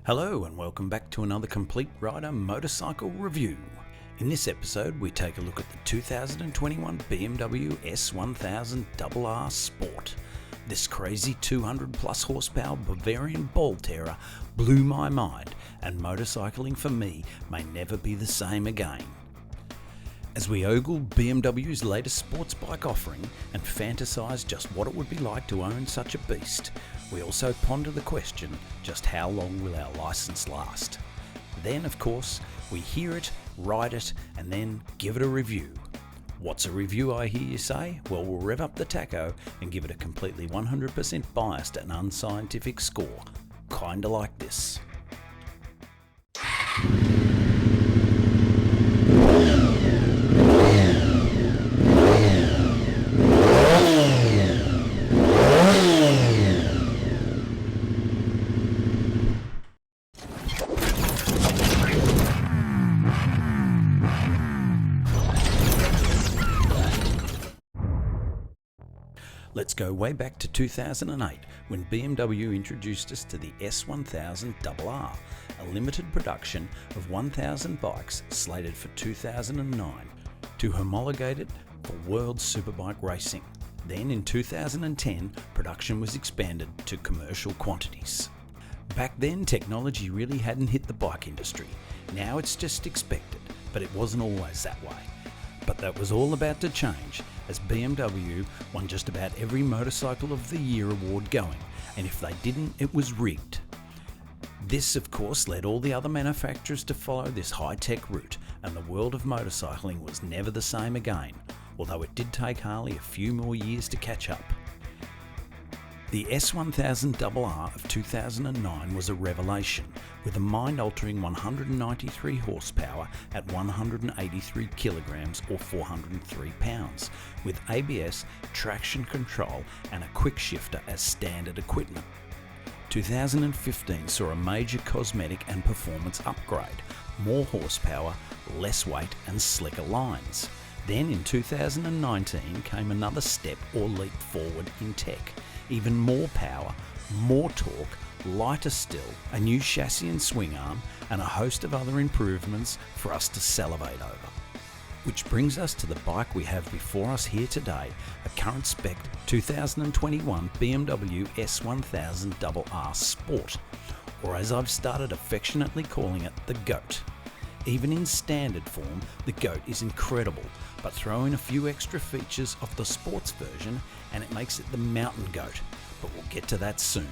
Hello and welcome back to another Complete Rider motorcycle review. In this episode we take a look at the 2021 BMW S1000RR Sport. This crazy 200 plus horsepower Bavarian ball terror blew my mind, and motorcycling for me may never be the same again. As we ogle BMW's latest sports bike offering and fantasise just what it would be like to own such a beast, we also ponder the question, just how long will our licence last? Then, of course, we hear it, ride it, and then give it a review. What's a review, I hear you say? Well, we'll rev up the tacho and give it a completely 100% biased and unscientific score. Kinda like this. Let's go way back to 2008 when BMW introduced us to the S1000RR, a limited production of 1,000 bikes slated for 2009 to homologate it for world superbike racing. Then in 2010, production was expanded to commercial quantities. Back then, technology really hadn't hit the bike industry. Now it's just expected, but it wasn't always that way. But that was all about to change, as BMW won just about every Motorcycle of the Year award going, and if they didn't, it was rigged. This, of course, led all the other manufacturers to follow this high-tech route, and the world of motorcycling was never the same again, although it did take Harley a few more years to catch up. The S1000RR of 2009 was a revelation, with a mind-altering 193 horsepower at 183 kilograms or 403 pounds, with ABS, traction control and a quick shifter as standard equipment. 2015 saw a major cosmetic and performance upgrade, more horsepower, less weight and slicker lines. Then in 2019 came another step or leap forward in tech. Even more power, more torque, lighter still, a new chassis and swing arm, and a host of other improvements for us to salivate over. Which brings us to the bike we have before us here today, a current spec 2021 BMW S1000RR Sport, or as I've started affectionately calling it, the GOAT. Even in standard form, the GOAT is incredible, but throw in a few extra features of the sports version and it makes it the mountain GOAT, but we'll get to that soon.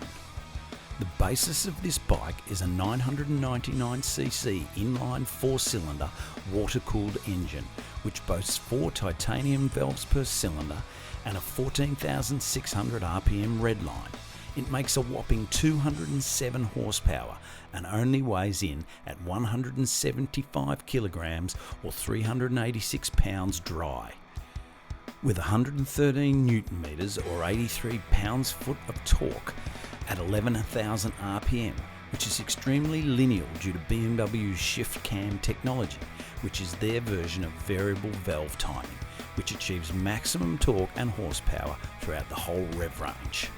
The basis of this bike is a 999cc inline 4-cylinder water-cooled engine, which boasts 4 titanium valves per cylinder and a 14,600 RPM redline. It makes a whopping 207 horsepower and only weighs in at 175 kilograms or 386 pounds dry. With 113 newton meters or 83 pounds-foot of torque at 11,000 RPM, which is extremely lineal due to BMW's shift cam technology, which is their version of variable valve timing, which achieves maximum torque and horsepower throughout the whole rev range.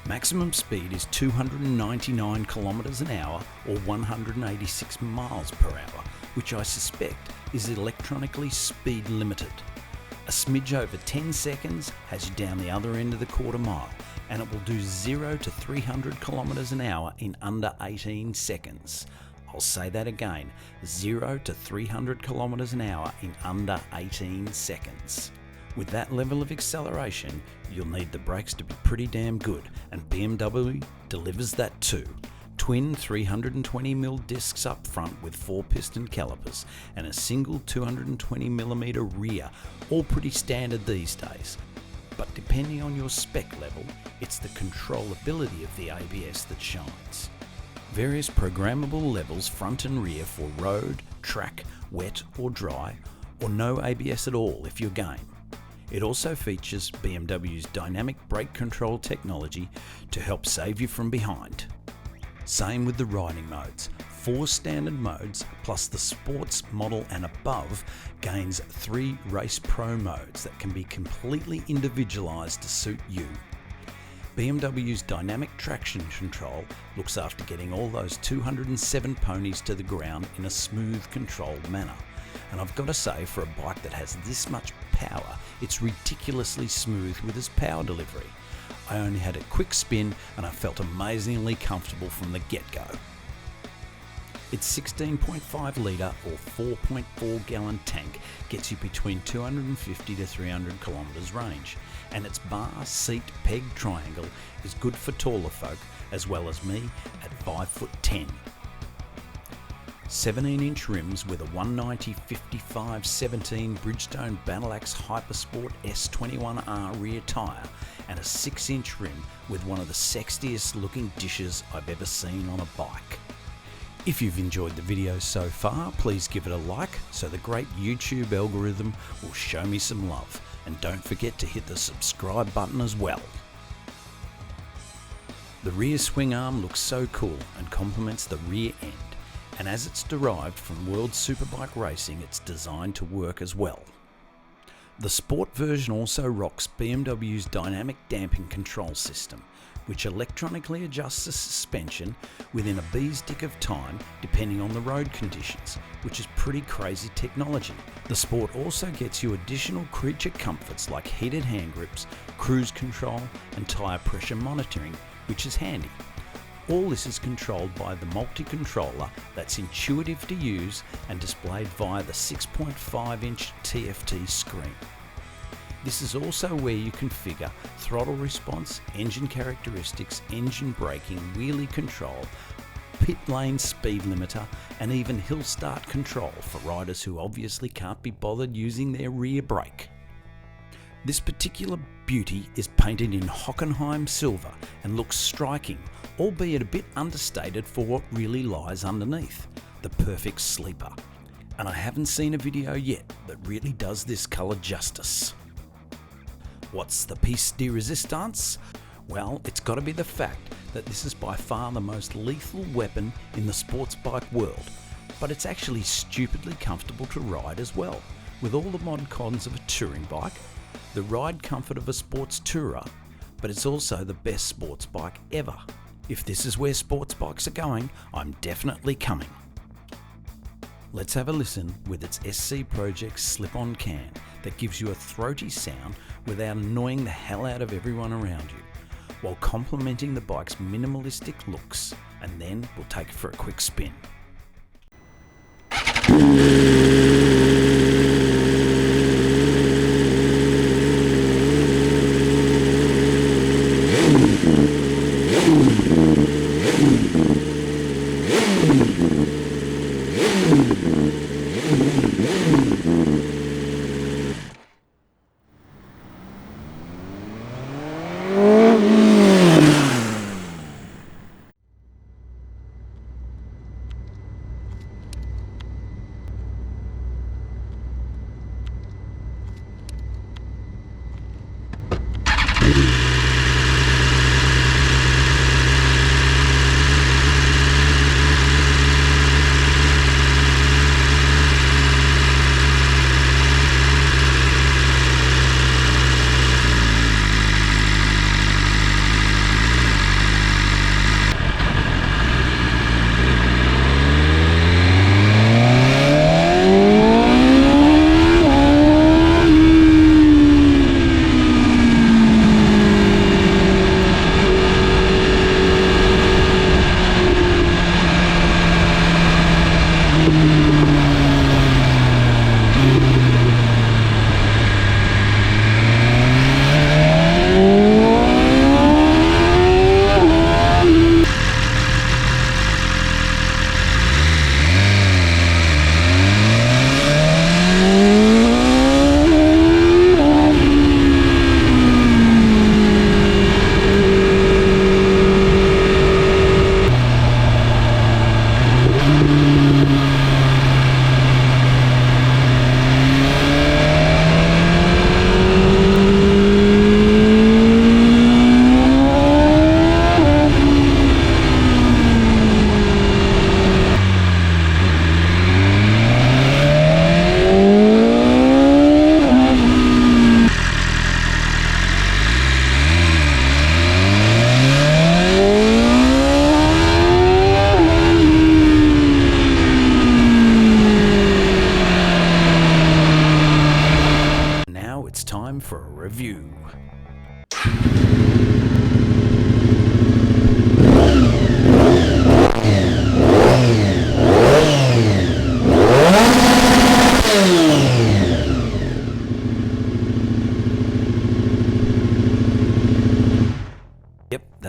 Maximum speed is 299 kilometers an hour or 186 miles per hour, which I suspect is electronically speed limited. A smidge over 10 seconds has you down the other end of the quarter mile, and it will do 0 to 300 kilometers an hour in under 18 seconds. I'll say that again, 0 to 300 kilometers an hour in under 18 seconds. With that level of acceleration, you'll need the brakes to be pretty damn good, and BMW delivers that too. Twin 320mm discs up front with 4-piston calipers and a single 220mm rear, all pretty standard these days. But depending on your spec level, it's the controllability of the ABS that shines. Various programmable levels front and rear for road, track, wet or dry, or no ABS at all if you're game. It also features BMW's dynamic brake control technology to help save you from behind. Same with the riding modes. 4 standard modes plus the sports model and above gains 3 race pro modes that can be completely individualized to suit you. BMW's dynamic traction control looks after getting all those 207 ponies to the ground in a smooth, controlled manner. And I've got to say, for a bike that has this much power, it's ridiculously smooth with its power delivery. I only had a quick spin and I felt amazingly comfortable from the get-go. Its 16.5 litre or 4.4 gallon tank gets you between 250 to 300 kilometres range, and its bar seat peg triangle is good for taller folk as well as me at 5'10". 17-inch rims with a 190/55/17 Bridgestone Battle-Axe Hypersport S1000RR rear tyre and a 6-inch rim with one of the sexiest looking dishes I've ever seen on a bike. If you've enjoyed the video so far, please give it a like so the great YouTube algorithm will show me some love, and don't forget to hit the subscribe button as well. The rear swing arm looks so cool and complements the rear end, and as it's derived from World Superbike racing, it's designed to work as well. The sport version also rocks BMW's dynamic damping control system, which electronically adjusts the suspension within a bee's dick of time depending on the road conditions, which is pretty crazy technology. The Sport also gets you additional creature comforts like heated hand grips, cruise control and tyre pressure monitoring, which is handy. All this is controlled by the multi-controller that's intuitive to use and displayed via the 6.5-inch TFT screen. This is also where you configure throttle response, engine characteristics, engine braking, wheelie control, pit lane speed limiter, and even hill start control for riders who obviously can't be bothered using their rear brake. This particular beauty is painted in Hockenheim silver and looks striking, albeit a bit understated for what really lies underneath, the perfect sleeper. And I haven't seen a video yet that really does this colour justice. What's the piece de resistance? Well, it's got to be the fact that this is by far the most lethal weapon in the sports bike world, but it's actually stupidly comfortable to ride as well, with all the mod cons of a touring bike, the ride comfort of a sports tourer, but it's also the best sports bike ever. If this is where sports bikes are going, I'm definitely coming. Let's have a listen with its SC Project slip-on can that gives you a throaty sound without annoying the hell out of everyone around you, while complementing the bike's minimalistic looks, and then we'll take it for a quick spin.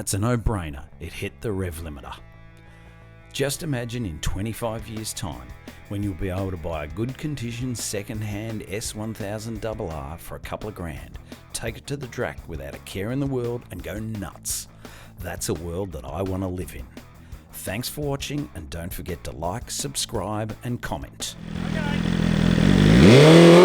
that's a no-brainer. It hit the rev limiter. Just imagine in 25 years' time when you'll be able to buy a good condition second-hand S1000RR for a couple of grand, take it to the track without a care in the world and go nuts. That's a world that I want to live in. Thanks for watching, and don't forget to like, subscribe and comment. Okay.